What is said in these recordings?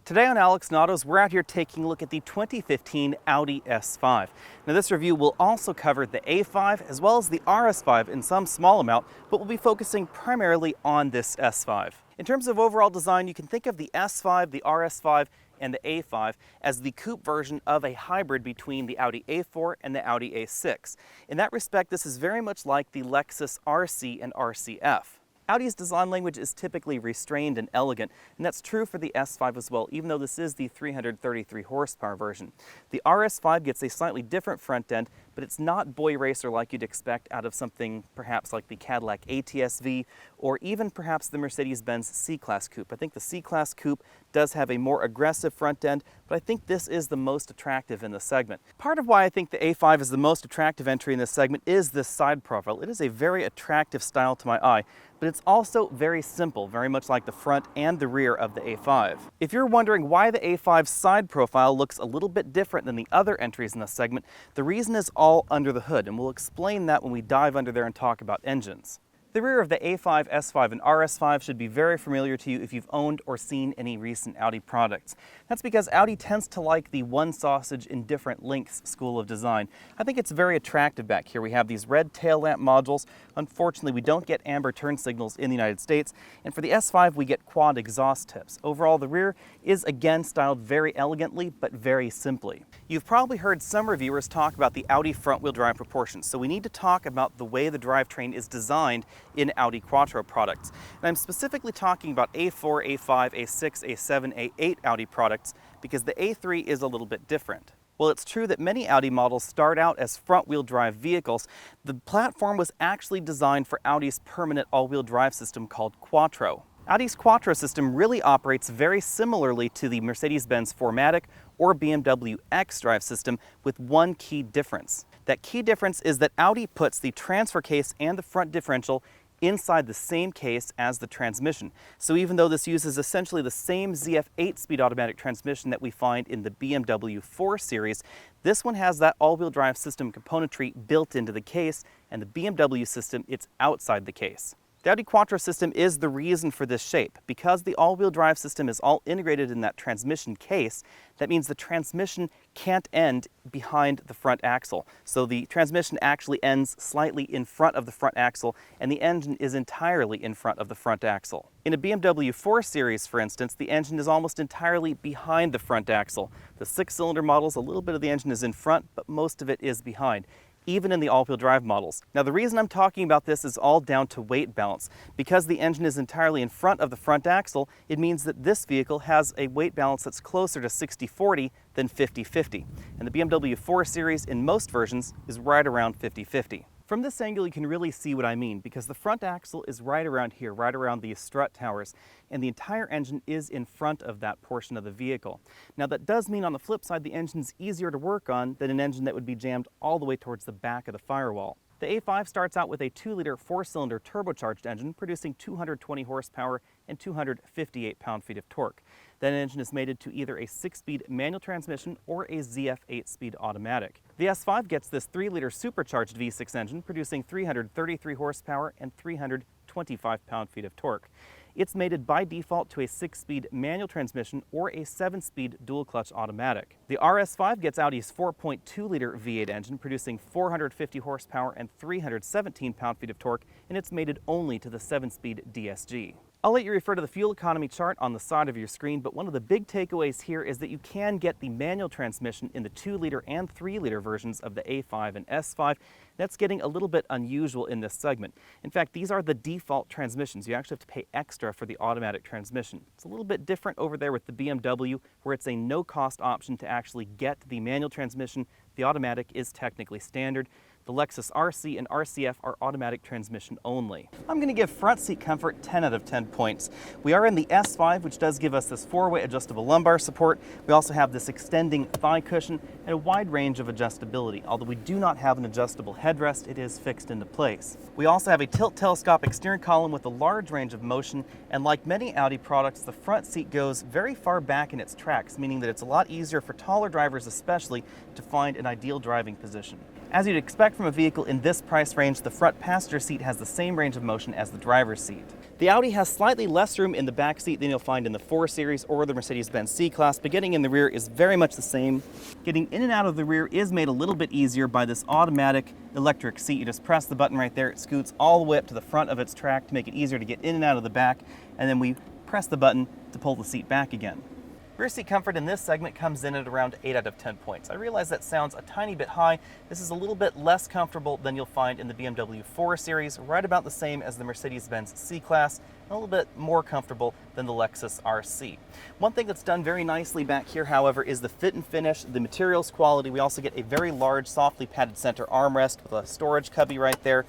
Today on Alex and Autos, we're out here taking a look at the 2015 Audi S5. Now this review will also cover the A5 as well as the RS5 in some small amount, but we'll be focusing primarily on this S5. In terms of overall design, you can think of the S5, the RS5, and the A5 as the coupe version of a hybrid between the Audi A4 and the Audi A6. In that respect, this is very much like the Lexus RC and RCF. Audi's design language is typically restrained and elegant, and that's true for the S5 as well, even though this is the 333 horsepower version. The RS5 gets a slightly different front end, but it's not boy racer like you'd expect out of something perhaps like the Cadillac ATS-V or even perhaps the Mercedes-Benz C-Class Coupe. I think the C-Class Coupe does have a more aggressive front end, but I think this is the most attractive in the segment. Part of why I think the A5 is the most attractive entry in this segment is this side profile. It is a very attractive style to my eye, but it's also very simple, very much like the front and the rear of the A5. If you're wondering why the A5's side profile looks a little bit different than the other entries in this segment, the reason is all under the hood, and we'll explain that when we dive under there and talk about engines. The rear of the A5, S5, and RS5 should be very familiar to you if you've owned or seen any recent Audi products. That's because Audi tends to like the one sausage in different lengths school of design. I think it's very attractive back here. We have these red tail lamp modules. Unfortunately, we don't get amber turn signals in the United States. And for the S5, we get quad exhaust tips. Overall, the rear is again styled very elegantly, but very simply. You've probably heard some reviewers talk about the Audi front-wheel drive proportions, so we need to talk about the way the drivetrain is designed in Audi Quattro products. And I'm specifically talking about A4, A5, A6, A7, A8 Audi products because the A3 is a little bit different. While it's true that many Audi models start out as front-wheel drive vehicles, the platform was actually designed for Audi's permanent all-wheel drive system called Quattro. Audi's Quattro system really operates very similarly to the Mercedes-Benz 4MATIC or BMW xDrive system with one key difference. That key difference is that Audi puts the transfer case and the front differential inside the same case as the transmission. So even though this uses essentially the same ZF 8-speed automatic transmission that we find in the BMW 4 Series, this one has that all-wheel drive system componentry built into the case, and the BMW system, it's outside the case. The Audi Quattro system is the reason for this shape. Because the all-wheel drive system is all integrated in that transmission case, that means the transmission can't end behind the front axle. So the transmission actually ends slightly in front of the front axle, and the engine is entirely in front of the front axle. In a BMW 4 Series, for instance, the engine is almost entirely behind the front axle. The 6-cylinder models, a little bit of the engine is in front, but most of it is behind, even in the all-wheel drive models. Now the reason I'm talking about this is all down to weight balance. Because the engine is entirely in front of the front axle, it means that this vehicle has a weight balance that's closer to 60-40 than 50-50. And the BMW 4 Series in most versions is right around 50-50. From this angle you can really see what I mean, because the front axle is right around here, right around these strut towers, and the entire engine is in front of that portion of the vehicle. Now that does mean on the flip side the engine's easier to work on than an engine that would be jammed all the way towards the back of the firewall. The A5 starts out with a 2-liter 4-cylinder turbocharged engine producing 220 horsepower and 258 pound-feet of torque. That engine is mated to either a 6-speed manual transmission or a ZF 8-speed automatic. The S5 gets this 3-liter supercharged V6 engine producing 333 horsepower and 325 pound-feet of torque. It's mated by default to a 6-speed manual transmission or a 7-speed dual-clutch automatic. The RS5 gets Audi's 4.2-liter V8 engine producing 450 horsepower and 317 pound-feet of torque, and it's mated only to the 7-speed DSG. I'll let you refer to the fuel economy chart on the side of your screen, but one of the big takeaways here is that you can get the manual transmission in the 2-liter and 3-liter versions of the A5 and S5. That's getting a little bit unusual in this segment. In fact, these are the default transmissions. You actually have to pay extra for the automatic transmission. It's a little bit different over there with the BMW, where it's a no-cost option to actually get the manual transmission. The automatic is technically standard. The Lexus RC and RCF are automatic transmission only. I'm going to give front seat comfort 10 out of 10 points. We are in the S5, which does give us this 4-way adjustable lumbar support. We also have this extending thigh cushion and a wide range of adjustability. Although we do not have an adjustable headrest, it is fixed into place. We also have a tilt telescopic steering column with a large range of motion, and like many Audi products, the front seat goes very far back in its tracks, meaning that it's a lot easier for taller drivers especially to find an ideal driving position. As you'd expect from a vehicle in this price range, the front passenger seat has the same range of motion as the driver's seat. The Audi has slightly less room in the back seat than you'll find in the 4 Series or the Mercedes-Benz C-Class, but getting in the rear is very much the same. Getting in and out of the rear is made a little bit easier by this automatic electric seat. You just press the button right there, it scoots all the way up to the front of its track to make it easier to get in and out of the back, and then we press the button to pull the seat back again. Rear seat comfort in this segment comes in at around 8 out of 10 points. I realize that sounds a tiny bit high. This is a little bit less comfortable than you'll find in the BMW 4 Series, right about the same as the Mercedes-Benz C-Class, and a little bit more comfortable than the Lexus RC. One thing that's done very nicely back here, however, is the fit and finish, the materials quality. We also get a very large, softly padded center armrest with a storage cubby right there.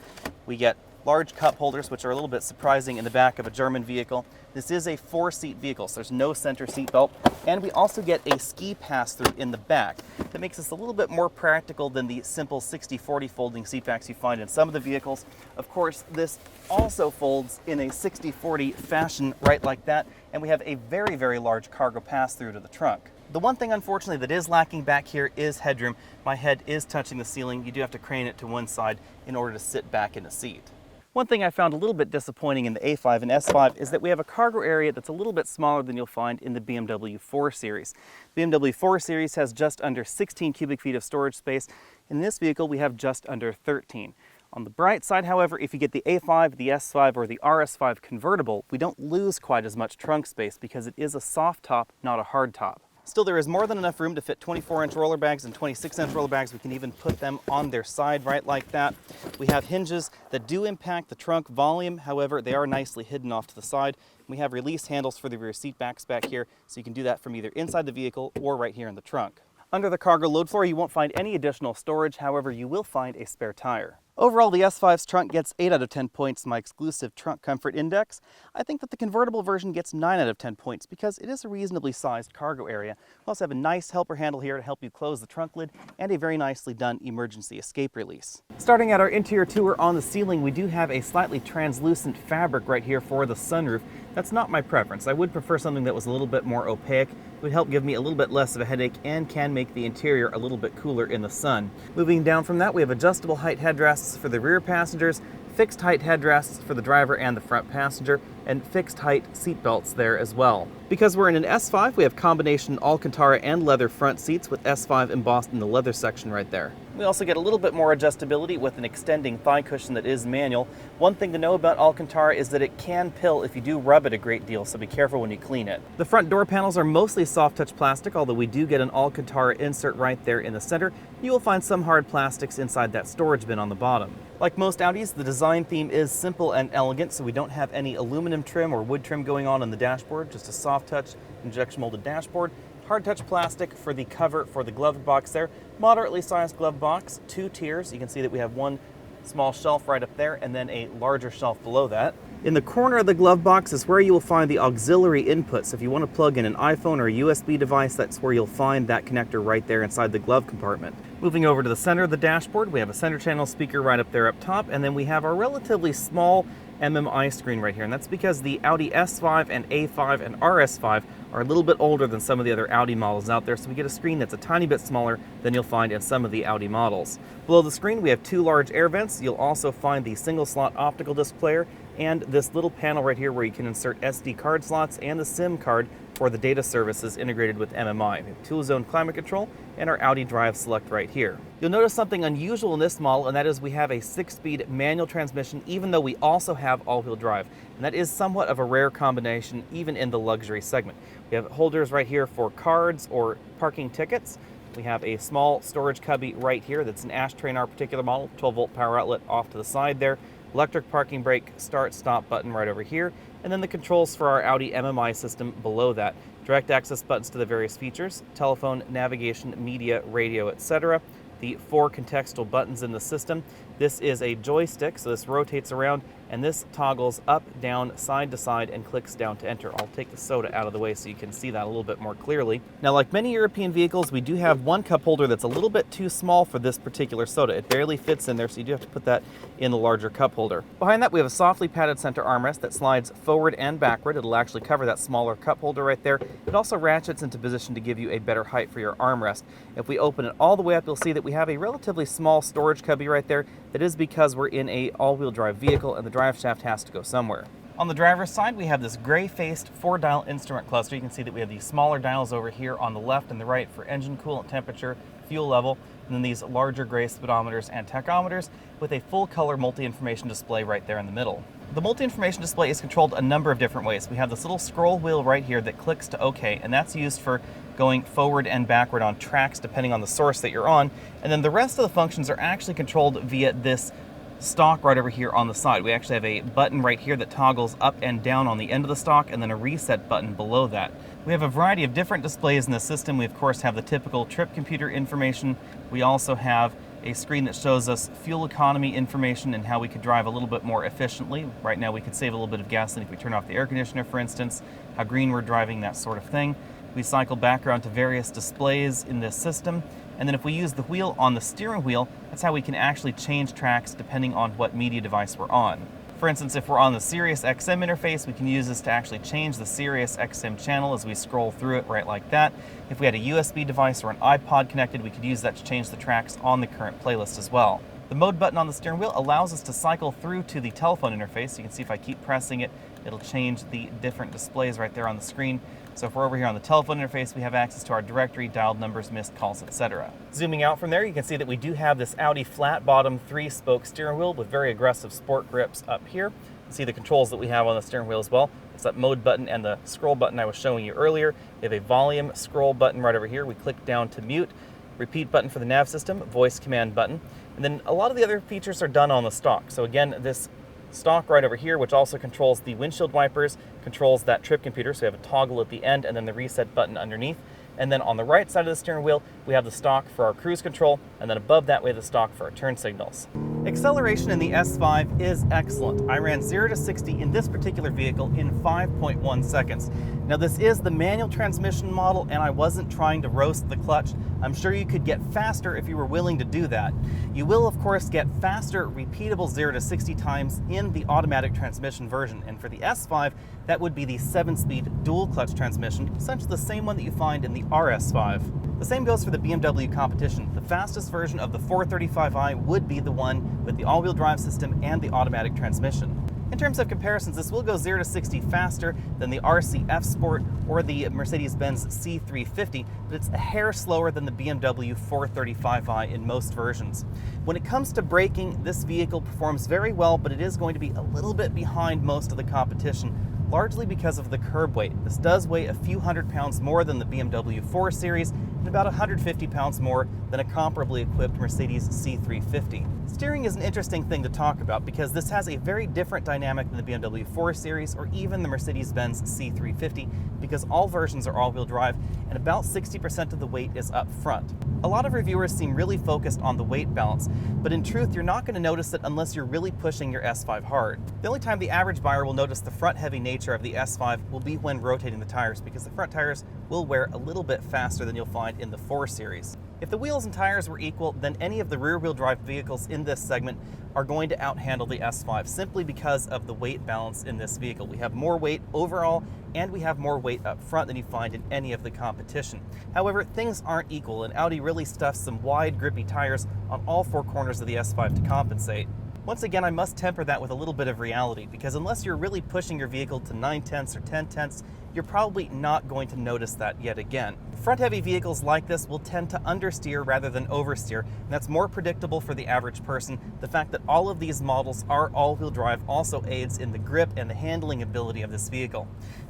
We get large cup holders, which are a little bit surprising in the back of a German vehicle. This is a 4-seat vehicle, so there's no center seat belt. And we also get a ski pass-through in the back. That makes this a little bit more practical than the simple 60/40 folding seat backs you find in some of the vehicles. Of course, this also folds in a 60/40 fashion right like that, and we have a very, very large cargo pass-through to the trunk. The one thing, unfortunately, that is lacking back here is headroom. My head is touching the ceiling. You do have to crane it to one side in order to sit back in the seat. One thing I found a little bit disappointing in the A5 and S5 is that we have a cargo area that's a little bit smaller than you'll find in the BMW 4 Series. The BMW 4 Series has just under 16 cubic feet of storage space. In this vehicle, we have just under 13. On the bright side, however, if you get the A5, the S5, or the RS5 convertible, we don't lose quite as much trunk space because it is a soft top, not a hard top. Still, there is more than enough room to fit 24-inch roller bags and 26-inch roller bags. We can even put them on their side right like that. We have hinges that do impact the trunk volume. However, they are nicely hidden off to the side. We have release handles for the rear seat backs back here, so you can do that from either inside the vehicle or right here in the trunk. Under the cargo load floor, you won't find any additional storage. However, you will find a spare tire. Overall, the S5's trunk gets 8 out of 10 points in my exclusive Trunk Comfort Index. I think that the convertible version gets 9 out of 10 points because it is a reasonably sized cargo area. We also have a nice helper handle here to help you close the trunk lid and a very nicely done emergency escape release. Starting at our interior tour, on the ceiling, we do have a slightly translucent fabric right here for the sunroof. That's not my preference. I would prefer something that was a little bit more opaque. It would help give me a little bit less of a headache and can make the interior a little bit cooler in the sun. Moving down from that, we have adjustable height headrests for the rear passengers, fixed height headrests for the driver and the front passenger, and fixed height seat belts there as well. Because we're in an S5, we have combination Alcantara and leather front seats with S5 embossed in the leather section right there. We also get a little bit more adjustability with an extending thigh cushion that is manual. One thing to know about Alcantara is that it can pill if you do rub it a great deal, so be careful when you clean it. The front door panels are mostly soft touch plastic, although we do get an Alcantara insert right there in the center. You will find some hard plastics inside that storage bin on the bottom. Like most Audis, the design theme is simple and elegant, so we don't have any aluminum trim or wood trim going on the dashboard, just a soft touch injection molded dashboard. Hard touch plastic for the cover for the glove box there. Moderately sized glove box, 2 tiers. You can see that we have one small shelf right up there and then a larger shelf below that. In the corner of the glove box is where you will find the auxiliary inputs. If you want to plug in an iPhone or a USB device, that's where you'll find that connector right there inside the glove compartment. Moving over to the center of the dashboard, we have a center channel speaker right up there up top, and then we have our relatively small MMI screen right here, and that's because the Audi S5 and A5 and RS5 are a little bit older than some of the other Audi models out there, so we get a screen that's a tiny bit smaller than you'll find in some of the Audi models. Below the screen, we have 2 large air vents. You'll also find the single slot optical disc player and this little panel right here where you can insert SD card slots and the SIM card for the data services integrated with MMI. We have dual zone climate control and our Audi Drive Select right here. You'll notice something unusual in this model, and that is we have a 6-speed manual transmission, even though we also have all-wheel drive. And that is somewhat of a rare combination, even in the luxury segment. We have holders right here for cards or parking tickets. We have a small storage cubby right here that's an ashtray in our particular model, 12-volt power outlet off to the side there. Electric parking brake, start, stop button right over here, and then the controls for our Audi MMI system below that. Direct access buttons to the various features, telephone, navigation, media, radio, etc. The 4 contextual buttons in the system. This is a joystick, so this rotates around, and this toggles up, down, side to side, and clicks down to enter. I'll take the soda out of the way so you can see that a little bit more clearly. Now, like many European vehicles, we do have one cup holder that's a little bit too small for this particular soda. It barely fits in there, so you do have to put that in the larger cup holder. Behind that, we have a softly padded center armrest that slides forward and backward. It'll actually cover that smaller cup holder right there. It also ratchets into position to give you a better height for your armrest. If we open it all the way up, you'll see that we have a relatively small storage cubby right there. That is because we're in a all-wheel drive vehicle and the drive shaft has to go somewhere. On the driver's side, we have this gray-faced 4-dial instrument cluster. You can see that we have these smaller dials over here on the left and the right for engine coolant temperature, fuel level, and then these larger gray speedometers and tachometers with a full-color multi-information display right there in the middle. The multi-information display is controlled a number of different ways. We have this little scroll wheel right here that clicks to OK, and that's used for going forward and backward on tracks depending on the source that you're on. And then the rest of the functions are actually controlled via this stalk right over here on the side. We actually have a button right here that toggles up and down on the end of the stalk, and then a reset button below that. We have a variety of different displays in the system. We of course have the typical trip computer information. We also have a screen that shows us fuel economy information and how we could drive a little bit more efficiently. Right now we could save a little bit of gasoline if we turn off the air conditioner, for instance, how green we're driving, that sort of thing. We cycle back around to various displays in this system. And then if we use the wheel on the steering wheel, that's how we can actually change tracks depending on what media device we're on. For instance, if we're on the Sirius XM interface, we can use this to actually change the Sirius XM channel as we scroll through it right like that. If we had a USB device or an iPod connected, we could use that to change the tracks on the current playlist as well. The mode button on the steering wheel allows us to cycle through to the telephone interface. You can see if I keep pressing it, it'll change the different displays right there on the screen. So if we're over here on the telephone interface, we have access to our directory, dialed numbers, missed calls, etc. Zooming out from there, you can see that we do have this Audi flat bottom 3-spoke steering wheel with very aggressive sport grips up here. You can see the controls that we have on the steering wheel as well. It's that mode button and the scroll button I was showing you earlier. We have a volume scroll button right over here. We click down to mute, repeat button for the nav system, voice command button. And then a lot of the other features are done on the stock. So again, this stalk right over here, which also controls the windshield wipers, controls that trip computer, so we have a toggle at the end and then the reset button underneath. And then on the right side of the steering wheel, we have the stalk for our cruise control, and then above that we have the stalk for our turn signals. Acceleration in the S5 is excellent. I ran 0 to 60 in this particular vehicle in 5.1 seconds. Now this is the manual transmission model, and I wasn't trying to roast the clutch. I'm sure you could get faster if you were willing to do that. You will of course get faster, repeatable 0 to 60 times in the automatic transmission version, and for the S5, that would be the 7-speed dual clutch transmission, essentially the same one that you find in the RS5. The same goes for the BMW competition. The fastest version of the 435i would be the one with the all-wheel drive system and the automatic transmission. In terms of comparisons, this will go 0 to 60 faster than the RC F Sport or the Mercedes-Benz C350, but it's a hair slower than the BMW 435i in most versions. When it comes to braking, this vehicle performs very well, but it is going to be a little bit behind most of the competition, largely because of the curb weight. This does weigh a few hundred pounds more than the BMW 4 Series and about 150 pounds more than a comparably equipped Mercedes C350. Steering is an interesting thing to talk about because this has a very different dynamic than the BMW 4 Series or even the Mercedes-Benz C350 because all versions are all-wheel drive and about 60% of the weight is up front. A lot of reviewers seem really focused on the weight balance, but in truth you're not going to notice it unless you're really pushing your S5 hard. The only time the average buyer will notice the front-heavy nature of the S5 will be when rotating the tires because the front tires will wear a little bit faster than you'll find in the 4 Series. If the wheels and tires were equal, then any of the rear-wheel drive vehicles in this segment are going to outhandle the S5 simply because of the weight balance in this vehicle. We have more weight overall and we have more weight up front than you find in any of the competition. However, things aren't equal, and Audi really stuffs some wide, grippy tires on all 4 corners of the S5 to compensate. Once again, I must temper that with a little bit of reality, because unless you're really pushing your vehicle to 9/10 or 10/10, you're probably not going to notice that yet again. Front-heavy vehicles like this will tend to understeer rather than oversteer, and that's more predictable for the average person. The fact that all of these models are all-wheel drive also aids in the grip and the handling ability of this vehicle.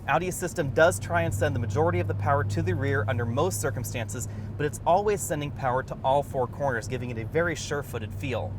Audi's system does try and send the majority of the power to the rear under most circumstances, but it's always sending power to all 4 corners, giving it a very sure-footed feel.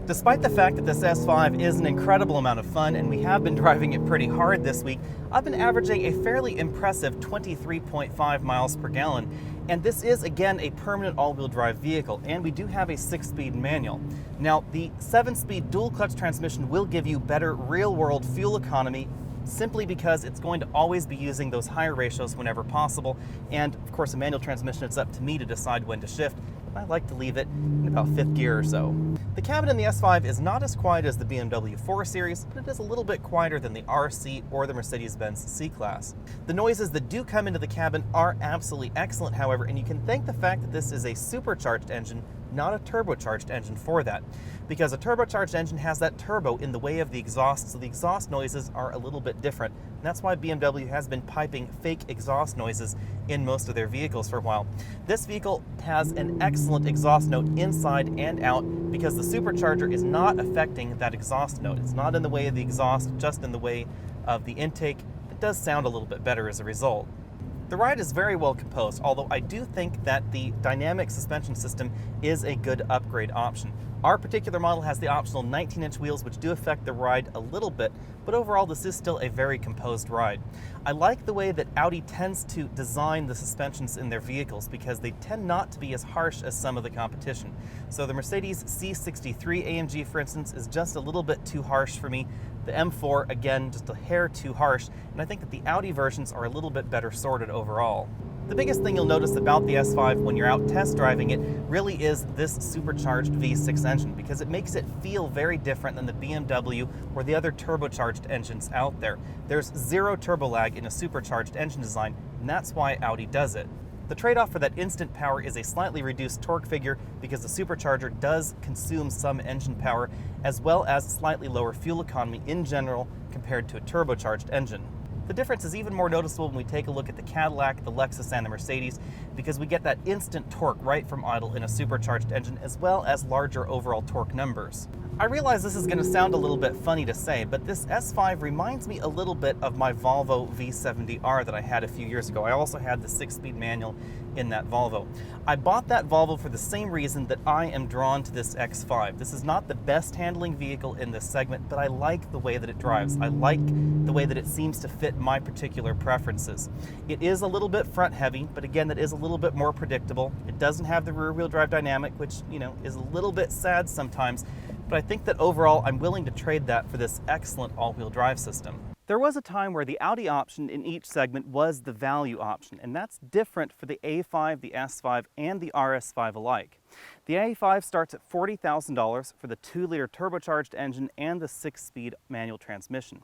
Despite the fact that this S5 is an incredible amount of fun and we have been driving it pretty hard this week, I've been averaging a fairly impressive 23.5 miles per gallon. And this is, again, a permanent all-wheel drive vehicle, and we do have a 6-speed manual. Now, the 7-speed dual-clutch transmission will give you better real-world fuel economy simply because it's going to always be using those higher ratios whenever possible. And, of course, a manual transmission, it's up to me to decide when to shift. I like to leave it in about 5th gear or so. The cabin in the S5 is not as quiet as the BMW 4 Series, but it is a little bit quieter than the RC or the Mercedes-Benz C-Class. The noises that do come into the cabin are absolutely excellent, however, and you can thank the fact that this is a supercharged engine not a turbocharged engine for that. Because a turbocharged engine has that turbo in the way of the exhaust, so the exhaust noises are a little bit different. And that's why BMW has been piping fake exhaust noises in most of their vehicles for a while. This vehicle has an excellent exhaust note inside and out because the supercharger is not affecting that exhaust note. It's not in the way of the exhaust, just in the way of the intake. It does sound a little bit better as a result. The ride is very well composed, although I do think that the dynamic suspension system is a good upgrade option. Our particular model has the optional 19-inch wheels, which do affect the ride a little bit, but overall this is still a very composed ride. I like the way that Audi tends to design the suspensions in their vehicles because they tend not to be as harsh as some of the competition. So the Mercedes C63 AMG, for instance, is just a little bit too harsh for me. The M4, again, just a hair too harsh, and I think that the Audi versions are a little bit better sorted overall. The biggest thing you'll notice about the S5 when you're out test driving it really is this supercharged V6 engine, because it makes it feel very different than the BMW or the other turbocharged engines out there. There's zero turbo lag in a supercharged engine design, and that's why Audi does it. The trade-off for that instant power is a slightly reduced torque figure because the supercharger does consume some engine power, as well as slightly lower fuel economy in general compared to a turbocharged engine. The difference is even more noticeable when we take a look at the Cadillac, the Lexus, and the Mercedes, because we get that instant torque right from idle in a supercharged engine, as well as larger overall torque numbers. I realize this is going to sound a little bit funny to say, but this S5 reminds me a little bit of my Volvo V70R that I had a few years ago. I also had the 6-speed manual in that Volvo. I bought that Volvo for the same reason that I am drawn to this X5. This is not the best handling vehicle in this segment, but I like the way that it drives. I like the way that it seems to fit my particular preferences. It is a little bit front heavy, but again, that is a little bit more predictable. It doesn't have the rear wheel drive dynamic, which, is a little bit sad sometimes, but I think that overall I'm willing to trade that for this excellent all-wheel drive system. There was a time where the Audi option in each segment was the value option, and that's different for the A5, the S5, and the RS5 alike. The A5 starts at $40,000 for the 2-liter turbocharged engine and the 6-speed manual transmission.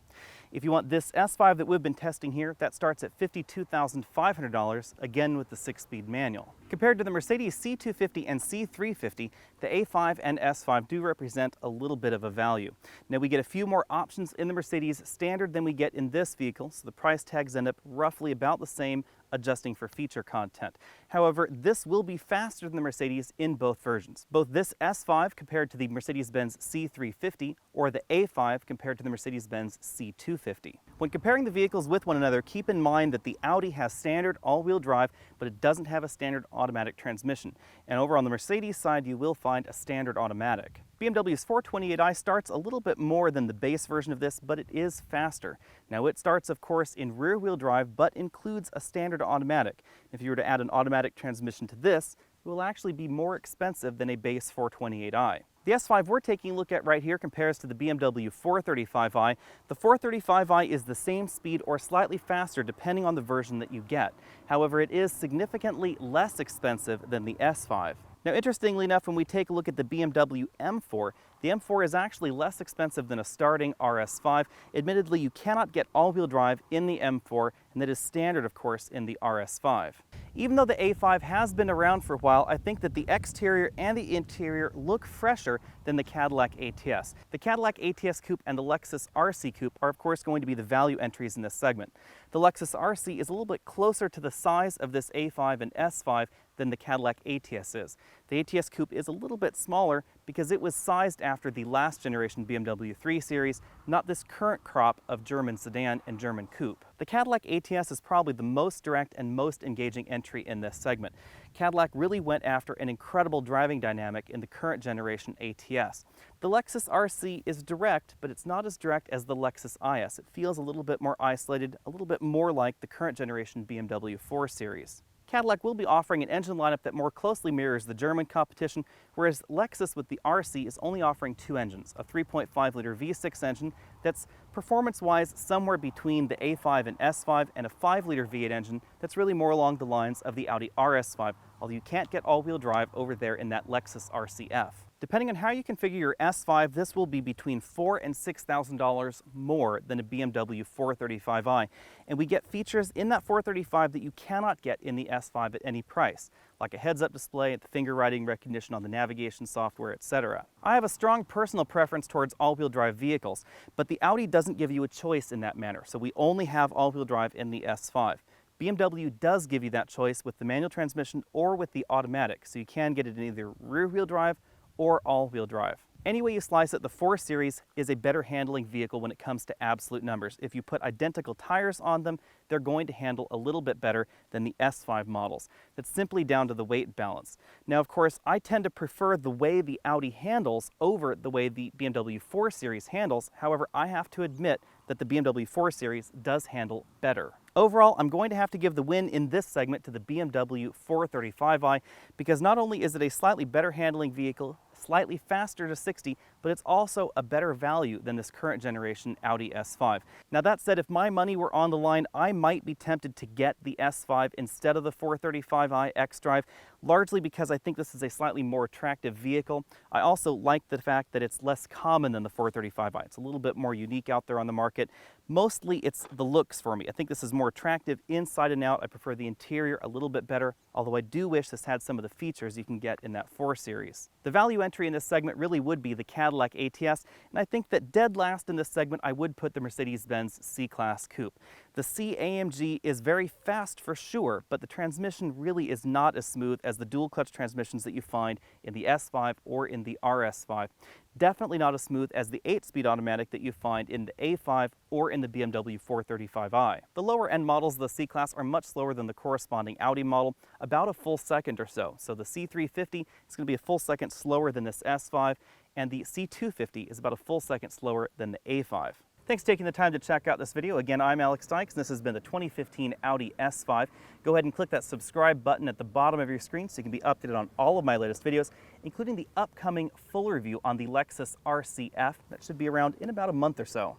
If you want this S5 that we've been testing here, that starts at $52,500, again with the 6-speed manual. Compared to the Mercedes C250 and C350, the A5 and S5 do represent a little bit of a value. Now we get a few more options in the Mercedes standard than we get in this vehicle, so the price tags end up roughly about the same, adjusting for feature content. However, this will be faster than the Mercedes in both versions. Both this S5 compared to the Mercedes-Benz C350 or the A5 compared to the Mercedes-Benz C250. When comparing the vehicles with one another, keep in mind that the Audi has standard all-wheel drive, but it doesn't have a standard automatic transmission. And over on the Mercedes side, you will find a standard automatic. BMW's 428i starts a little bit more than the base version of this, but it is faster. Now it starts, of course, in rear-wheel drive, but includes a standard automatic. If you were to add an automatic transmission to this, it will actually be more expensive than a base 428i. The S5 we're taking a look at right here compares to the BMW 435i. The 435i is the same speed or slightly faster depending on the version that you get. However, it is significantly less expensive than the S5. Now, interestingly enough, when we take a look at the BMW M4, the M4 is actually less expensive than a starting RS5. Admittedly, you cannot get all-wheel drive in the M4, and that is standard, of course, in the RS5. Even though the A5 has been around for a while, I think that the exterior and the interior look fresher than the Cadillac ATS. The Cadillac ATS Coupe and the Lexus RC Coupe are, of course, going to be the value entries in this segment. The Lexus RC is a little bit closer to the size of this A5 and S5 than the Cadillac ATS is. The ATS Coupe is a little bit smaller because it was sized after the last generation BMW 3 Series, not this current crop of German sedan and German coupe. The Cadillac ATS is probably the most direct and most engaging entry in this segment. Cadillac really went after an incredible driving dynamic in the current generation ATS. The Lexus RC is direct, but it's not as direct as the Lexus IS. It feels a little bit more isolated, a little bit more like the current generation BMW 4 Series. Cadillac will be offering an engine lineup that more closely mirrors the German competition, whereas Lexus with the RC is only offering two engines, a 3.5-liter V6 engine that's performance-wise somewhere between the A5 and S5, and a 5-liter V8 engine that's really more along the lines of the Audi RS5, although you can't get all-wheel drive over there in that Lexus RCF. Depending on how you configure your S5, this will be between $4,000 and $6,000 more than a BMW 435i. And we get features in that 435 that you cannot get in the S5 at any price, like a heads-up display, the finger writing recognition on the navigation software, etc. I have a strong personal preference towards all-wheel drive vehicles, but the Audi doesn't give you a choice in that manner, so we only have all-wheel drive in the S5. BMW does give you that choice with the manual transmission or with the automatic, so you can get it in either rear-wheel drive or all-wheel drive. Any way you slice it, the 4 Series is a better handling vehicle when it comes to absolute numbers. If you put identical tires on them, they're going to handle a little bit better than the S5 models. That's simply down to the weight balance. Now, of course, I tend to prefer the way the Audi handles over the way the BMW 4 Series handles. However, I have to admit that the BMW 4 Series does handle better. Overall, I'm going to have to give the win in this segment to the BMW 435i because not only is it a slightly better handling vehicle, slightly faster to 60, but it's also a better value than this current generation Audi S5. Now that said, if my money were on the line, I might be tempted to get the S5 instead of the 435i xDrive, largely because I think this is a slightly more attractive vehicle. I also like the fact that it's less common than the 435i. It's a little bit more unique out there on the market. Mostly it's the looks for me. I think this is more attractive inside and out. I prefer the interior a little bit better, although I do wish this had some of the features you can get in that 4 Series. The value entry in this segment really would be the Cadillac ATS, and I think that dead last in this segment I would put the Mercedes-Benz C-Class Coupe. The C-AMG is very fast for sure, but the transmission really is not as smooth as the dual clutch transmissions that you find in the S5 or in the RS5. Definitely not as smooth as the 8-speed automatic that you find in the A5 or in the BMW 435i. The lower end models of the C-Class are much slower than the corresponding Audi model, about a full second or so. So the C350 is going to be a full second slower than this S5, and the C250 is about a full second slower than the A5. Thanks for taking the time to check out this video. Again, I'm Alex Dykes, and this has been the 2015 Audi S5. Go ahead and click that subscribe button at the bottom of your screen so you can be updated on all of my latest videos, including the upcoming full review on the Lexus RCF. That should be around in about a month or so.